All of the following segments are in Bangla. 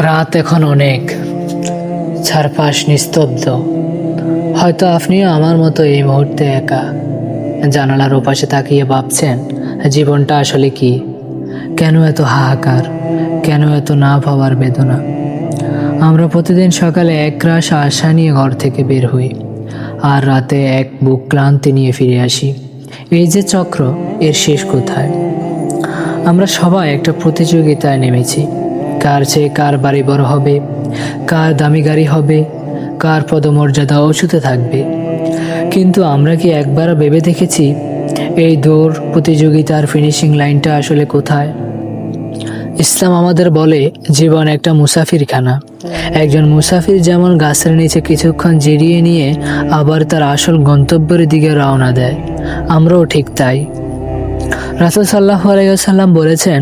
রাত এখন অনেক, চারপাশ নিস্তব্ধ। হয়তো আপনিও আমার মতো এই মুহূর্তে একা, জানালার ওপাশে তাকিয়ে ভাবছেন জীবনটা আসলে কি, কেন এত হাহাকার, কেন এত না পাওয়ার বেদনা। আমরা প্রতিদিন সকালে একরাশ আশা নিয়ে ঘর থেকে বের হই, আর রাতে এক বুক ক্লান্তি নিয়ে ফিরে আসি। এই যে চক্র, এর শেষ কোথায়? আমরা সবাই একটা প্রতিযোগিতায় নেমেছি, কার চেয়ে কার বাড়ি বড় হবে, কার দামি গাড়ি হবে, কার পদমর্যাদা উঁচুতে থাকবে। কিন্তু আমরা কি একবারও ভেবে দেখেছি এই দৌড় প্রতিযোগিতার ফিনিশিং লাইনটা আসলে কোথায়? ইসলাম আমাদের বলে জীবন একটা মুসাফিরখানা। একজন মুসাফির যেমন গাছের নিচে কিছুক্ষণ জিরিয়ে নিয়ে আবার তার আসল গন্তব্যের দিকে রওনা দেয়, আমরাও ঠিক তাই। রাসূল সাল্লাল্লাহু আলাইহি ওয়াসাল্লাম বলেছেন,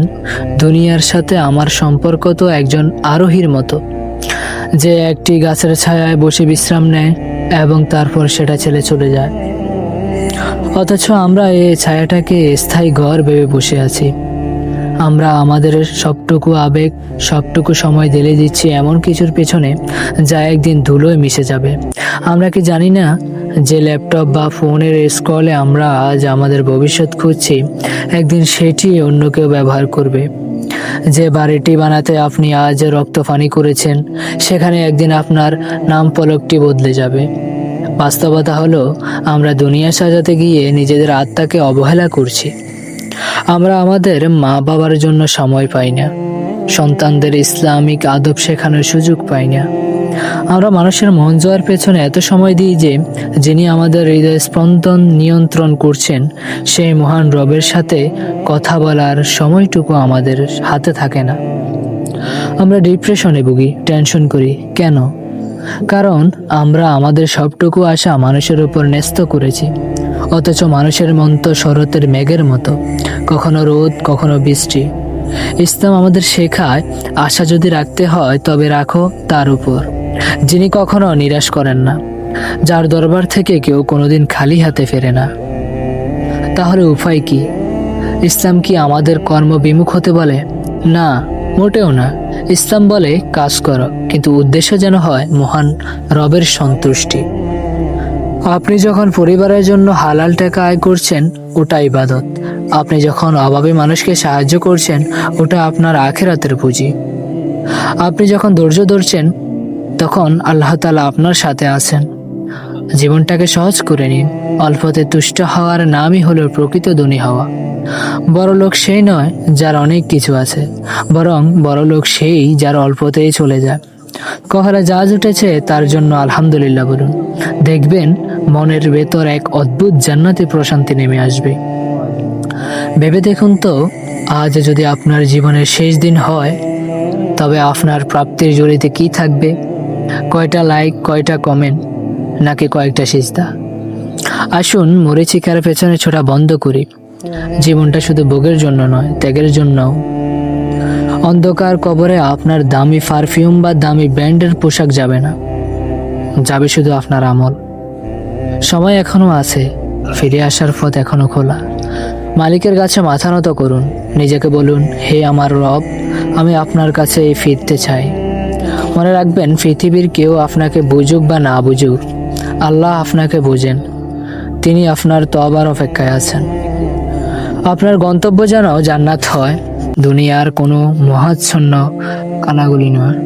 দুনিয়ার সাথে আমার সম্পর্ক তো একজন আরোহীর মতো, যে একটি গাছের ছায়ায় বসে বিশ্রাম নেয় এবং তারপর সেটা ছেড়ে চলে যায়। অথচ আমরা এই ছায়াটাকে স্থায়ী ঘর ভেবে বসে আছি। আমরা আমাদের সবটুকু আবেগ, সবটুকু সময় ঢেলে দিচ্ছি এমন কিছুর পেছনে যা একদিন ধুলোয় মিশে যাবে। আমরা কি জানি না যে ল্যাপটপ বা ফোনের স্ক্রলে আমরা আজ আমাদের ভবিষ্যৎ খুঁজছি, একদিন সেটি অন্য কেউ ব্যবহার করবে। যে বাড়িটি বানাতে আপনি আজ রক্তপানি করেছেন, সেখানে একদিন আপনার নাম ফলকটি বদলে যাবে। বাস্তবতা হলো, আমরা দুনিয়া সাজাতে গিয়ে নিজেদের আত্মাকে অবহেলা করছি। আমরা আমাদের মা বাবার জন্য সময় পাই না, সন্তানদের ইসলামিক আদব শেখানোর সুযোগ পাই না। আমরা মানুষের মন জোয়ার পেছনে এত সময় দিই যে যিনি আমাদের হৃদয় স্পন্দন নিয়ন্ত্রণ করছেন, সেই মহান রবের সাথে কথা বলার সময়টুকু আমাদের হাতে থাকে না। আমরা ডিপ্রেশনে ভুগি, টেনশন করি। কেন? কারণ আমরা আমাদের সবটুকু আশা মানুষের উপর ন্যস্ত করেছি। অথচ মানুষের মন তো শরতের মেঘের মতো, কখনো রোদ, কখনো বৃষ্টি। ইসলাম আমাদের শেখায়, আশা যদি রাখতে হয় তবে রাখো তার উপর, যিনি কখনো নিরাশ করেন না, যার দরবার থেকে কেউ কোনোদিন খালি হাতে ফেরে না। তাহলে উপায় কি? ইসলাম কি আমাদের কর্মবিমুখ হতে বলে? না, মোটেও না। ইসলাম বলে কাজ করো, কিন্তু উদ্দেশ্য যেন হয় মহান রবের সন্তুষ্টি। আপনি যখন পরিবারের জন্য হালাল টাকা আয় করছেন, ওটা ইবাদত। আপনি যখন অভাবী মানুষকে সাহায্য করছেন, ওটা আপনার আখিরাতের পুঁজি। আপনি যখন ধৈর্য ধরছেন, তখন আল্লাহ তাআলা আপনার সাথে আছেন। জীবনটাকে সহজ করে নিন। অল্পতে তুষ্ট হওয়ার নামই হলো প্রকৃত ধনী হওয়া। বড়লোক সেই নয় যার অনেক কিছু আছে, বরং বড়লোক সেই যার অল্পতেই চলে যায়। কপালে যা জুটেছে তার জন্য আলহামদুলিল্লাহ বলুন, দেখবেন মনের ভেতর এক অদ্ভুত জান্নাতি প্রশান্তি নেমে আসবে। ভেবে দেখুন তো, আজ যদি আপনার জীবনের শেষ দিন হয়, তবে আপনার প্রাপ্তির ঝুলিতে কি থাকবে? কয়টা লাইক, কয়টা কমেন্ট, নাকি কয়েকটা সিজদা? আসুন মরীচিকার পেছনে ছোটা বন্ধ করি। জীবনটা শুধু ভোগের জন্য নয়, ত্যাগের জন্যও। অন্ধকার কবরে আপনার দামি পারফিউম বা দামি ব্র্যান্ডের পোশাক যাবে না, যাবে শুধু আপনার আমল। সময় এখনো আছে, ফিরে আসার পথ এখনো খোলা। মালিকের কাছে মাথা নত করুন, নিজেকে বলুন, হে আমার রব, আমি আপনার কাছে ফিরতে চাই। মনে রাখবেন, পৃথিবীর কেউ আপনাকে বুঝুক বা না বুঝুক, আল্লাহ আপনাকে বোঝেন। তিনি আপনার তওবার অপেক্ষায় আছেন। আপনার গন্তব্য যেন জান্নাত হয়, দুনিয়ার কোনো মহাচ্ছন্ন কানাগুলি নয়।